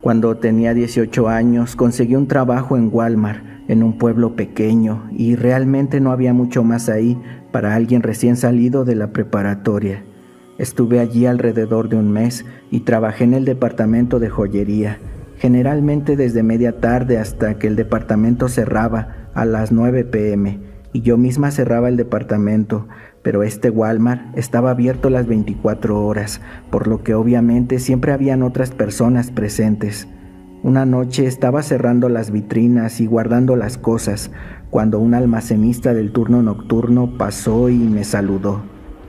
Cuando tenía 18 años, conseguí un trabajo en Walmart, en un pueblo pequeño, y realmente no había mucho más ahí para alguien recién salido de la preparatoria. Estuve allí alrededor de un mes y trabajé en el departamento de joyería, generalmente desde media tarde hasta que el departamento cerraba a las 9 p.m. y yo misma cerraba el departamento, pero este Walmart estaba abierto las 24 horas, por lo que obviamente siempre habían otras personas presentes. Una noche estaba cerrando las vitrinas y guardando las cosas, cuando un almacenista del turno nocturno pasó y me saludó.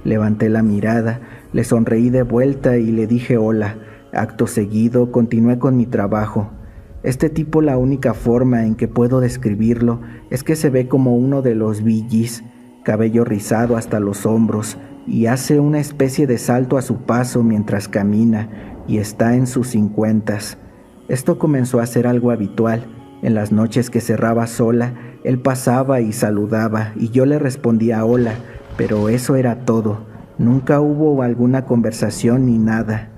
Levanté la mirada, le sonreí de vuelta y le dije hola. Acto seguido continué con mi trabajo. Este tipo, la única forma en que puedo describirlo es que se ve como uno de los Bee Gees, cabello rizado hasta los hombros, y hace una especie de salto a su paso mientras camina, y está en sus 50s. Esto comenzó a ser algo habitual. En las noches que cerraba sola, él pasaba y saludaba, y yo le respondía hola, pero eso era todo. Nunca hubo alguna conversación ni nada.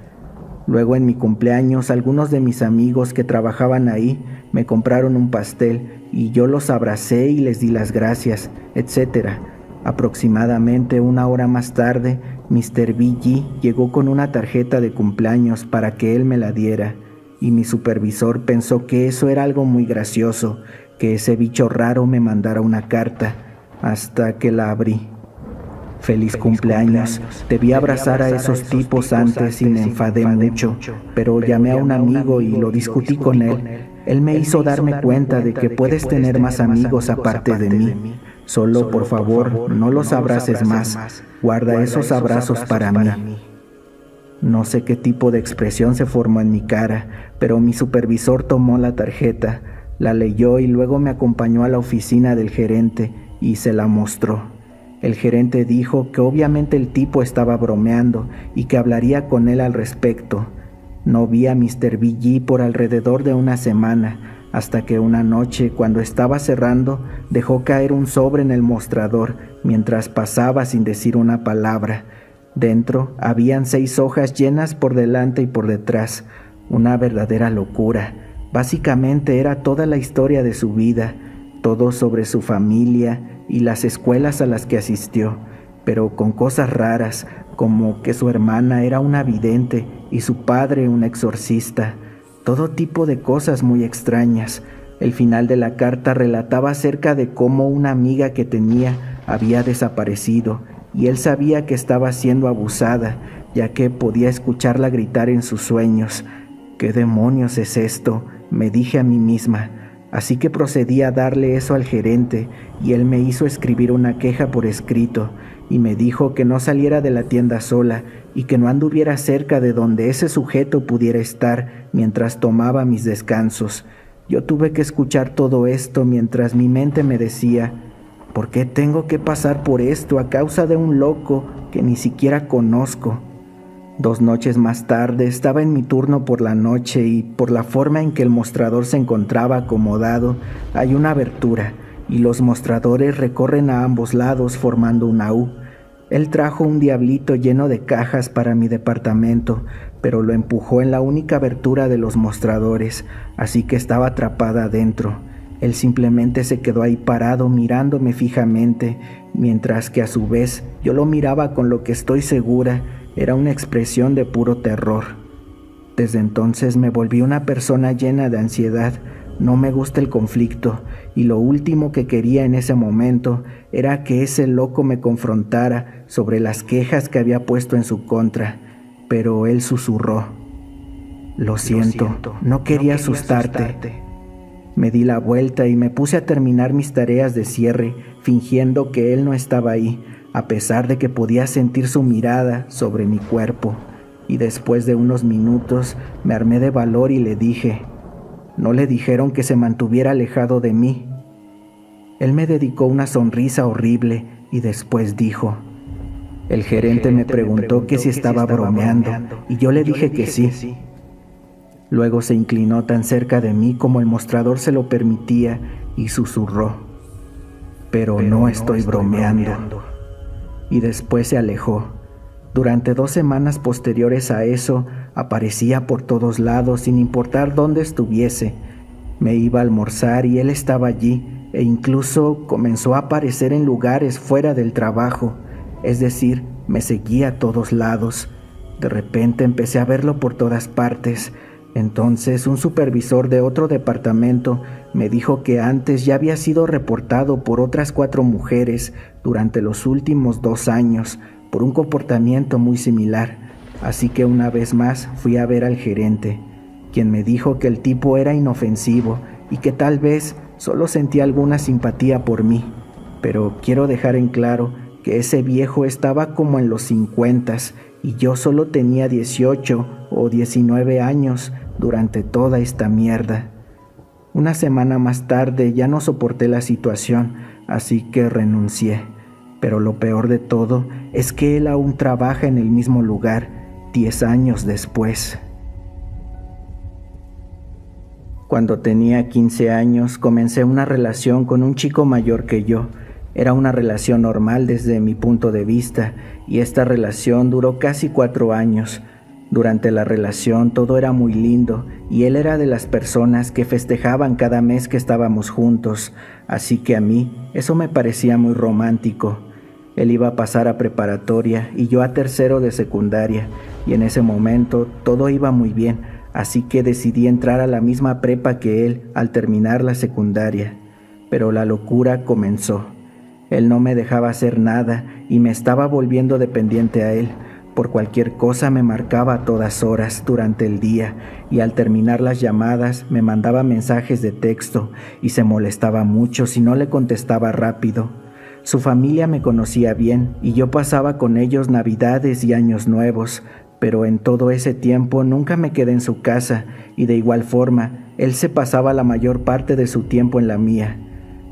Luego, en mi cumpleaños, algunos de mis amigos que trabajaban ahí me compraron un pastel y yo los abracé y les di las gracias, etc. Aproximadamente una hora más tarde, Mr. B.G. llegó con una tarjeta de cumpleaños para que él me la diera, y mi supervisor pensó que eso era algo muy gracioso, que ese bicho raro me mandara una carta, hasta que la abrí. Feliz cumpleaños. Debí abrazar a esos tipos antes y me enfadé mucho, pero llamé a un amigo y lo discutí con él. Él me hizo darme cuenta de que puedes tener más amigos aparte de mí. Solo, por favor, no los abraces más. Guarda esos abrazos para mí. No sé qué tipo de expresión se formó en mi cara, pero mi supervisor tomó la tarjeta, la leyó y luego me acompañó a la oficina del gerente y se la mostró. El gerente dijo que obviamente el tipo estaba bromeando y que hablaría con él al respecto. No vi a Mr. B.G. por alrededor de una semana, hasta que una noche, cuando estaba cerrando, dejó caer un sobre en el mostrador mientras pasaba sin decir una palabra. Dentro habían 6 hojas llenas por delante y por detrás. Una verdadera locura. Básicamente era toda la historia de su vida, todo sobre su familia y las escuelas a las que asistió, pero con cosas raras, como que su hermana era una vidente y su padre un exorcista. Todo tipo de cosas muy extrañas. El final de la carta relataba acerca de cómo una amiga que tenía había desaparecido y él sabía que estaba siendo abusada, ya que podía escucharla gritar en sus sueños. ¿Qué demonios es esto?, me dije a mí misma. Así que procedí a darle eso al gerente y él me hizo escribir una queja por escrito y me dijo que no saliera de la tienda sola y que no anduviera cerca de donde ese sujeto pudiera estar mientras tomaba mis descansos. Yo tuve que escuchar todo esto mientras mi mente me decía: ¿por qué tengo que pasar por esto a causa de un loco que ni siquiera conozco? 2 noches más tarde estaba en mi turno por la noche y por la forma en que el mostrador se encontraba acomodado, hay una abertura y los mostradores recorren a ambos lados formando una U. Él trajo un diablito lleno de cajas para mi departamento, pero lo empujó en la única abertura de los mostradores, así que estaba atrapada adentro. Él simplemente se quedó ahí parado mirándome fijamente, mientras que a su vez yo lo miraba con lo que estoy segura era una expresión de puro terror. Desde entonces me volví una persona llena de ansiedad. No me gusta el conflicto, y lo último que quería en ese momento era que ese loco me confrontara sobre las quejas que había puesto en su contra. Pero él susurró: Lo siento, no quería asustarte. Me di la vuelta y me puse a terminar mis tareas de cierre, fingiendo que él no estaba ahí, a pesar de que podía sentir su mirada sobre mi cuerpo. Y después de unos minutos me armé de valor y le dije: ¿no le dijeron que se mantuviera alejado de mí? Él me dedicó una sonrisa horrible y después dijo: el gerente me preguntó que si estaba bromeando y yo le dije que sí. Luego se inclinó tan cerca de mí como el mostrador se lo permitía y susurró: pero no estoy bromeando. Y después se alejó. Durante 2 semanas posteriores a eso, aparecía por todos lados sin importar dónde estuviese. Me iba a almorzar y él estaba allí, e incluso comenzó a aparecer en lugares fuera del trabajo, es decir, me seguía a todos lados. De repente empecé a verlo por todas partes. Entonces un supervisor de otro departamento me dijo que antes ya había sido reportado por otras 4 mujeres durante los últimos 2 años por un comportamiento muy similar. Así que una vez más fui a ver al gerente, quien me dijo que el tipo era inofensivo y que tal vez solo sentía alguna simpatía por mí. Pero quiero dejar en claro que ese viejo estaba como en los 50s y yo solo tenía 18 o 19 años durante toda esta mierda. Una semana más tarde ya no soporté la situación, así que renuncié. Pero lo peor de todo es que él aún trabaja en el mismo lugar, 10 años después. Cuando tenía 15 años comencé una relación con un chico mayor que yo. Era una relación normal desde mi punto de vista, y esta relación duró casi 4 años. Durante la relación todo era muy lindo, y él era de las personas que festejaban cada mes que estábamos juntos, así que a mí eso me parecía muy romántico. Él iba a pasar a preparatoria y yo a tercero de secundaria, y en ese momento todo iba muy bien, así que decidí entrar a la misma prepa que él al terminar la secundaria. Pero la locura comenzó. Él no me dejaba hacer nada y me estaba volviendo dependiente a él. Por cualquier cosa me marcaba a todas horas durante el día, y al terminar las llamadas me mandaba mensajes de texto y se molestaba mucho si no le contestaba rápido. Su familia me conocía bien y yo pasaba con ellos Navidades y Años Nuevos, pero en todo ese tiempo nunca me quedé en su casa, y de igual forma él se pasaba la mayor parte de su tiempo en la mía.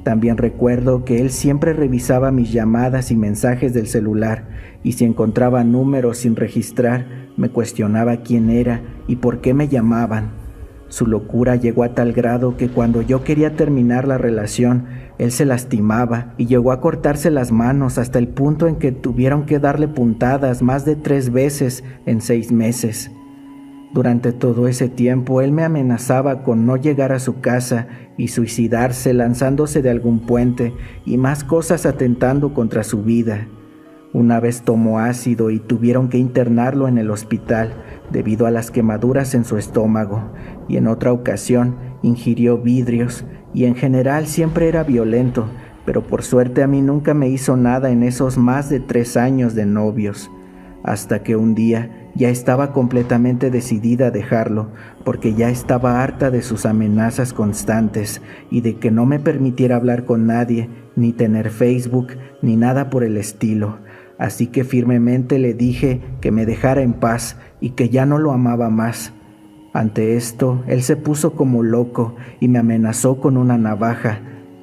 También recuerdo que él siempre revisaba mis llamadas y mensajes del celular, y si encontraba números sin registrar, me cuestionaba quién era y por qué me llamaban. Su locura llegó a tal grado que cuando yo quería terminar la relación, él se lastimaba y llegó a cortarse las manos hasta el punto en que tuvieron que darle puntadas más de 3 veces en 6 meses. Durante todo ese tiempo él me amenazaba con no llegar a su casa y suicidarse lanzándose de algún puente, y más cosas atentando contra su vida. Una vez tomó ácido y tuvieron que internarlo en el hospital debido a las quemaduras en su estómago, y en otra ocasión ingirió vidrios, y en general siempre era violento, pero por suerte a mí nunca me hizo nada en esos más de 3 años de novios. Hasta que un día ya estaba completamente decidida a dejarlo, porque ya estaba harta de sus amenazas constantes y de que no me permitiera hablar con nadie, ni tener Facebook, ni nada por el estilo. Así que firmemente le dije que me dejara en paz y que ya no lo amaba más. Ante esto, él se puso como loco y me amenazó con una navaja.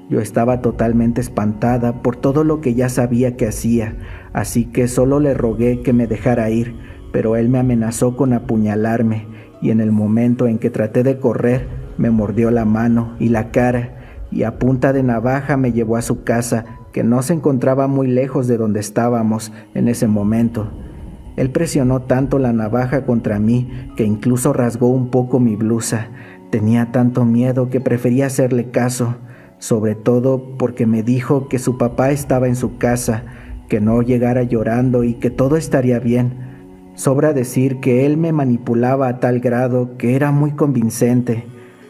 Yo estaba totalmente espantada por todo lo que ya sabía que hacía, así que solo le rogué que me dejara ir, pero él me amenazó con apuñalarme, y en el momento en que traté de correr, me mordió la mano y la cara, y a punta de navaja me llevó a su casa, que no se encontraba muy lejos de donde estábamos en ese momento. Él presionó tanto la navaja contra mí que incluso rasgó un poco mi blusa. Tenía tanto miedo que prefería hacerle caso, sobre todo porque me dijo que su papá estaba en su casa, que no llegara llorando y que todo estaría bien. Sobra decir que él me manipulaba a tal grado que era muy convincente.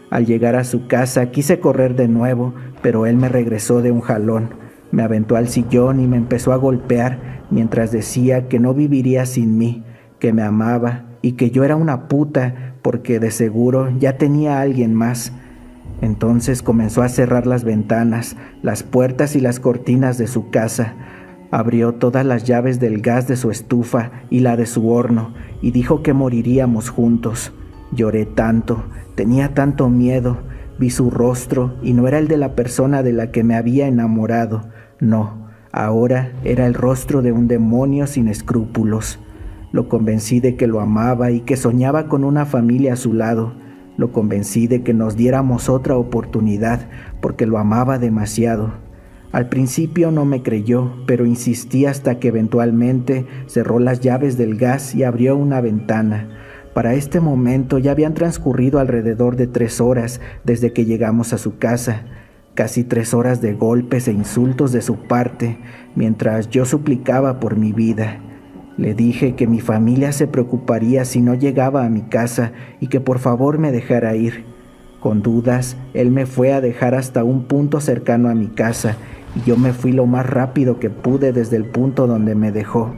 Al llegar a su casa quise correr de nuevo, pero él me regresó de un jalón. Me aventó al sillón y me empezó a golpear mientras decía que no viviría sin mí, que me amaba y que yo era una puta porque de seguro ya tenía a alguien más. Entonces comenzó a cerrar las ventanas, las puertas y las cortinas de su casa. Abrió todas las llaves del gas de su estufa y la de su horno y dijo que moriríamos juntos. Lloré tanto, tenía tanto miedo. Vi su rostro y no era el de la persona de la que me había enamorado. No, ahora era el rostro de un demonio sin escrúpulos. Lo convencí de que lo amaba y que soñaba con una familia a su lado. Lo convencí de que nos diéramos otra oportunidad porque lo amaba demasiado. Al principio no me creyó, pero insistí hasta que eventualmente cerró las llaves del gas y abrió una ventana. Para este momento ya habían transcurrido alrededor de 3 horas desde que llegamos a su casa, casi 3 horas de golpes e insultos de su parte, mientras yo suplicaba por mi vida. Le dije que mi familia se preocuparía si no llegaba a mi casa y que por favor me dejara ir. Con dudas, él me fue a dejar hasta un punto cercano a mi casa y yo me fui lo más rápido que pude desde el punto donde me dejó.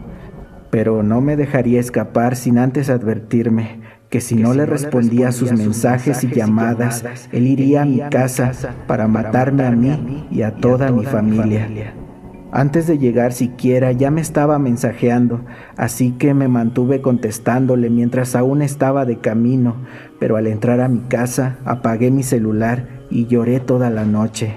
Pero no me dejaría escapar sin antes advertirme que si no le respondía a sus mensajes y llamadas, él iría a mi casa para matarme a mí y a toda mi familia. Antes de llegar siquiera ya me estaba mensajeando, así que me mantuve contestándole mientras aún estaba de camino, pero al entrar a mi casa apagué mi celular y lloré toda la noche.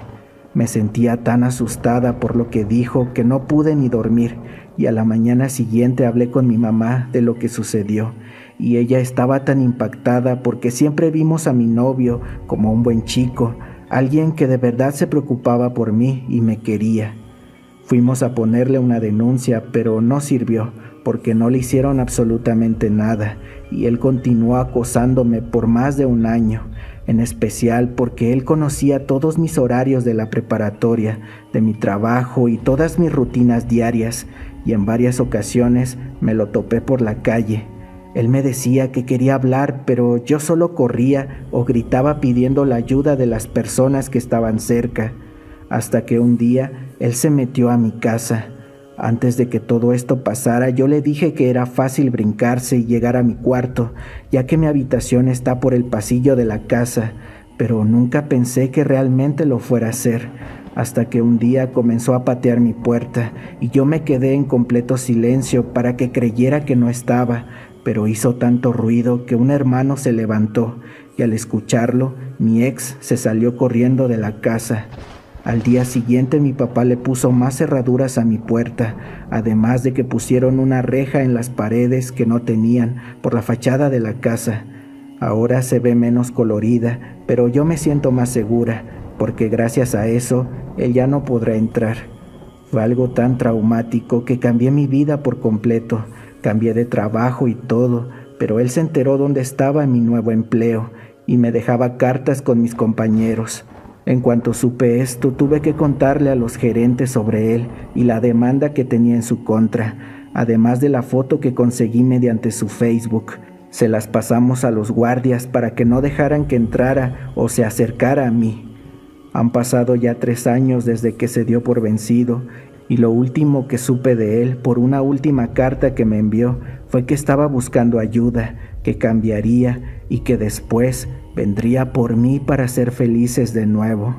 Me sentía tan asustada por lo que dijo que no pude ni dormir, y a la mañana siguiente hablé con mi mamá de lo que sucedió, y ella estaba tan impactada porque siempre vimos a mi novio como un buen chico, alguien que de verdad se preocupaba por mí y me quería. Fuimos a ponerle una denuncia, pero no sirvió, porque no le hicieron absolutamente nada, y él continuó acosándome por más de 1 año, en especial porque él conocía todos mis horarios de la preparatoria, de mi trabajo y todas mis rutinas diarias, y en varias ocasiones me lo topé por la calle. Él me decía que quería hablar, pero yo solo corría o gritaba pidiendo la ayuda de las personas que estaban cerca, hasta que un día él se metió a mi casa. Antes de que todo esto pasara, yo le dije que era fácil brincarse y llegar a mi cuarto, ya que mi habitación está por el pasillo de la casa, pero nunca pensé que realmente lo fuera a hacer, hasta que un día comenzó a patear mi puerta y yo me quedé en completo silencio para que creyera que no estaba, pero hizo tanto ruido que un hermano se levantó y al escucharlo, mi ex se salió corriendo de la casa. Al día siguiente mi papá le puso más cerraduras a mi puerta, además de que pusieron una reja en las paredes que no tenían por la fachada de la casa. Ahora se ve menos colorida, pero yo me siento más segura, porque gracias a eso él ya no podrá entrar. Fue algo tan traumático que cambié mi vida por completo, cambié de trabajo y todo, pero él se enteró dónde estaba en mi nuevo empleo y me dejaba cartas con mis compañeros. En cuanto supe esto, tuve que contarle a los gerentes sobre él y la demanda que tenía en su contra, además de la foto que conseguí mediante su Facebook. Se las pasamos a los guardias para que no dejaran que entrara o se acercara a mí. Han pasado ya 3 años desde que se dio por vencido, y lo último que supe de él por una última carta que me envió fue que estaba buscando ayuda, que cambiaría y que después vendría por mí para ser felices de nuevo.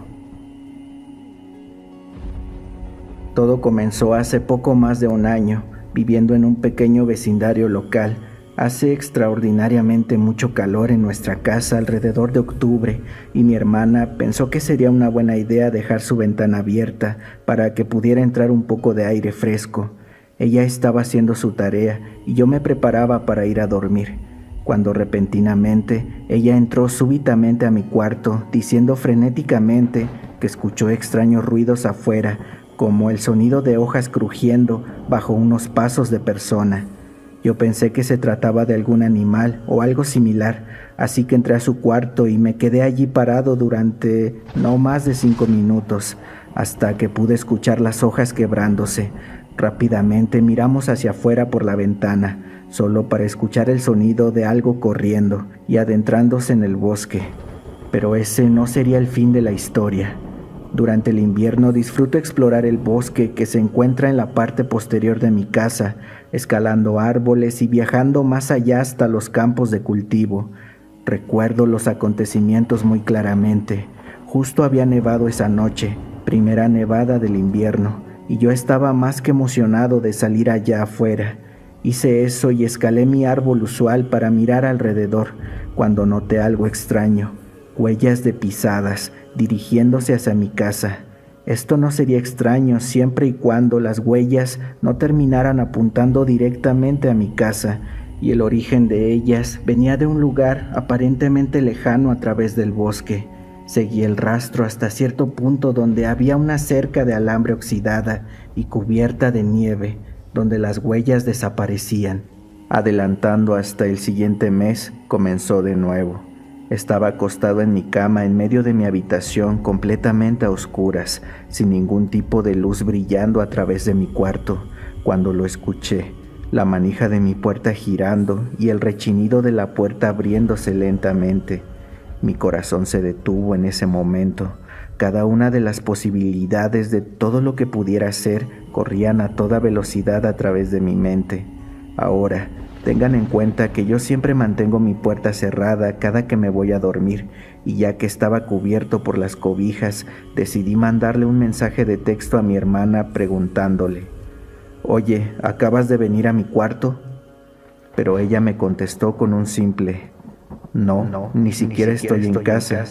Todo comenzó hace poco más de 1 año, viviendo en un pequeño vecindario local. Hace extraordinariamente mucho calor en nuestra casa alrededor de octubre y mi hermana pensó que sería una buena idea dejar su ventana abierta para que pudiera entrar un poco de aire fresco. Ella estaba haciendo su tarea y yo me preparaba para ir a dormir, cuando repentinamente ella entró súbitamente a mi cuarto diciendo frenéticamente que escuchó extraños ruidos afuera, como el sonido de hojas crujiendo bajo unos pasos de persona. Yo pensé que se trataba de algún animal o algo similar, así que entré a su cuarto y me quedé allí parado durante no más de 5 minutos, hasta que pude escuchar las hojas quebrándose. Rápidamente miramos hacia afuera por la ventana, solo para escuchar el sonido de algo corriendo y adentrándose en el bosque. Pero ese no sería el fin de la historia. Durante el invierno disfruto explorar el bosque que se encuentra en la parte posterior de mi casa, escalando árboles y viajando más allá hasta los campos de cultivo. Recuerdo los acontecimientos muy claramente. Justo había nevado esa noche, primera nevada del invierno, y yo estaba más que emocionado de salir allá afuera. Hice eso y escalé mi árbol usual para mirar alrededor, cuando noté algo extraño. Huellas de pisadas dirigiéndose hacia mi casa. Esto no sería extraño siempre y cuando las huellas no terminaran apuntando directamente a mi casa, y el origen de ellas venía de un lugar aparentemente lejano a través del bosque. Seguí el rastro hasta cierto punto donde había una cerca de alambre oxidada y cubierta de nieve, donde las huellas desaparecían. Adelantando hasta el siguiente mes, comenzó de nuevo. Estaba acostado en mi cama en medio de mi habitación, completamente a oscuras, sin ningún tipo de luz brillando a través de mi cuarto, cuando lo escuché, la manija de mi puerta girando y el rechinido de la puerta abriéndose lentamente. Mi corazón se detuvo en ese momento. Cada una de las posibilidades de todo lo que pudiera ser corrían a toda velocidad a través de mi mente. Ahora, tengan en cuenta que yo siempre mantengo mi puerta cerrada cada que me voy a dormir, y ya que estaba cubierto por las cobijas, decidí mandarle un mensaje de texto a mi hermana preguntándole: «Oye, ¿acabas de venir a mi cuarto?». Pero ella me contestó con un simple: «No, ni siquiera estoy en casa».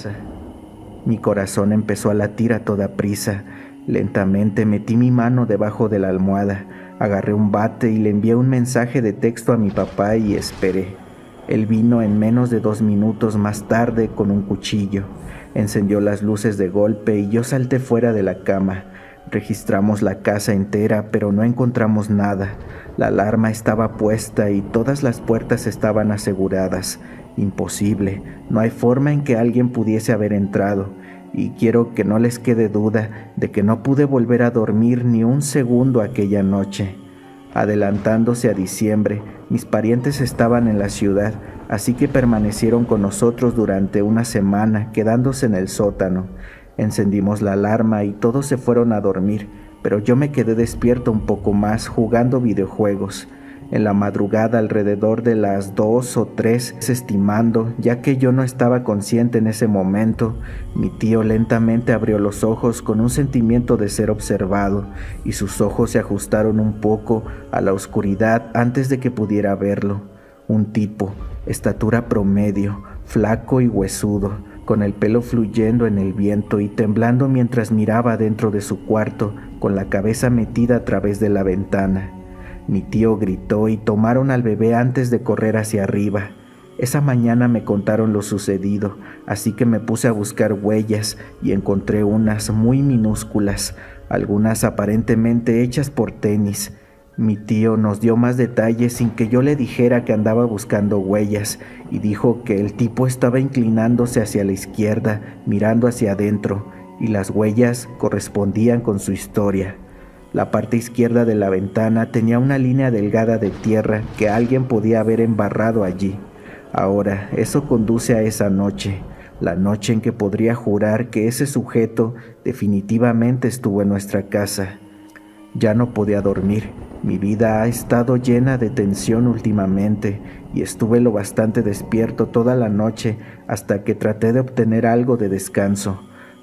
Mi corazón empezó a latir a toda prisa. Lentamente metí mi mano debajo de la almohada, agarré un bate y le envié un mensaje de texto a mi papá y esperé. Él vino en menos de 2 minutos más tarde con un cuchillo. Encendió las luces de golpe y yo salté fuera de la cama. Registramos la casa entera, pero no encontramos nada. La alarma estaba puesta y todas las puertas estaban aseguradas. Imposible, no hay forma en que alguien pudiese haber entrado, y quiero que no les quede duda de que no pude volver a dormir ni un segundo aquella noche. Adelantándose a diciembre, mis parientes estaban en la ciudad, así que permanecieron con nosotros durante una semana, quedándose en el sótano. Encendimos la alarma y todos se fueron a dormir, pero yo me quedé despierto un poco más jugando videojuegos. En la madrugada, alrededor de las 2 o 3, estimando, ya que yo no estaba consciente en ese momento, mi tío lentamente abrió los ojos con un sentimiento de ser observado, y sus ojos se ajustaron un poco a la oscuridad antes de que pudiera verlo. Un tipo, estatura promedio, flaco y huesudo, con el pelo fluyendo en el viento y temblando mientras miraba dentro de su cuarto, con la cabeza metida a través de la ventana. Mi tío gritó y tomaron al bebé antes de correr hacia arriba. Esa mañana me contaron lo sucedido, así que me puse a buscar huellas y encontré unas muy minúsculas, algunas aparentemente hechas por tenis. Mi tío nos dio más detalles sin que yo le dijera que andaba buscando huellas, y dijo que el tipo estaba inclinándose hacia la izquierda, mirando hacia adentro, y las huellas correspondían con su historia. La parte izquierda de la ventana tenía una línea delgada de tierra que alguien podía haber embarrado allí. Ahora, eso conduce a esa noche, la noche en que podría jurar que ese sujeto definitivamente estuvo en nuestra casa. Ya no podía dormir. Mi vida ha estado llena de tensión últimamente y estuve lo bastante despierto toda la noche hasta que traté de obtener algo de descanso.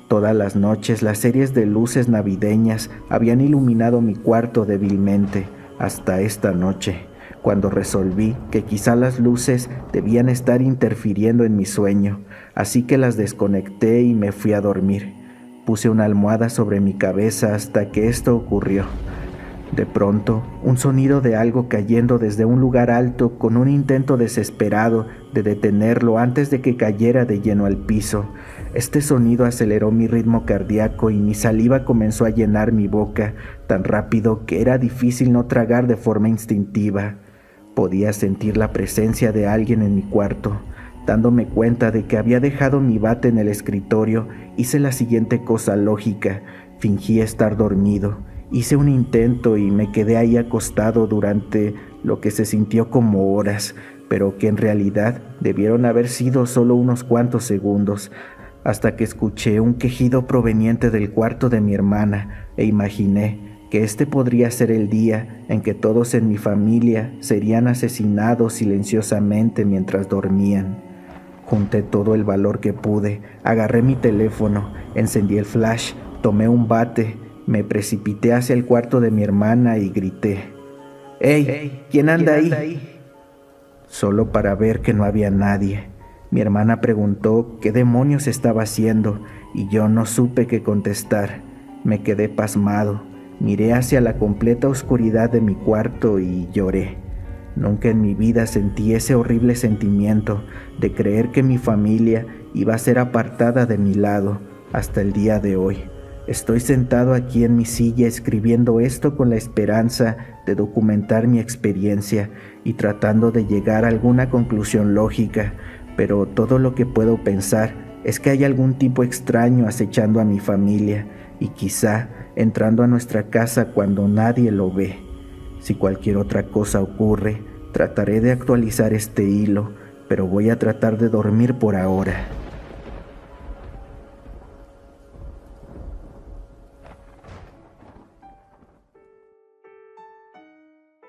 Todas las noches las series de luces navideñas habían iluminado mi cuarto débilmente, hasta esta noche, cuando resolví que quizá las luces debían estar interfiriendo en mi sueño, así que las desconecté y me fui a dormir. Puse una almohada sobre mi cabeza hasta que esto ocurrió. De pronto, un sonido de algo cayendo desde un lugar alto con un intento desesperado de detenerlo antes de que cayera de lleno al piso. Este sonido aceleró mi ritmo cardíaco y mi saliva comenzó a llenar mi boca tan rápido que era difícil no tragar de forma instintiva. Podía sentir la presencia de alguien en mi cuarto. Dándome cuenta de que había dejado mi bate en el escritorio, hice la siguiente cosa lógica: fingí estar dormido. Hice un intento y me quedé ahí acostado durante lo que se sintió como horas, pero que en realidad debieron haber sido solo unos cuantos segundos, hasta que escuché un quejido proveniente del cuarto de mi hermana e imaginé que este podría ser el día en que todos en mi familia serían asesinados silenciosamente mientras dormían. Junté todo el valor que pude, agarré mi teléfono, encendí el flash, tomé un bate, me precipité hacia el cuarto de mi hermana y grité: «¡Hey! ¿Quién anda ahí?». Solo para ver que no había nadie. Mi hermana preguntó qué demonios estaba haciendo y yo no supe qué contestar. Me quedé pasmado, miré hacia la completa oscuridad de mi cuarto y lloré. Nunca en mi vida sentí ese horrible sentimiento de creer que mi familia iba a ser apartada de mi lado hasta el día de hoy. Estoy sentado aquí en mi silla escribiendo esto con la esperanza de documentar mi experiencia y tratando de llegar a alguna conclusión lógica, pero todo lo que puedo pensar es que hay algún tipo extraño acechando a mi familia y quizá entrando a nuestra casa cuando nadie lo ve. Si cualquier otra cosa ocurre, trataré de actualizar este hilo, pero voy a tratar de dormir por ahora.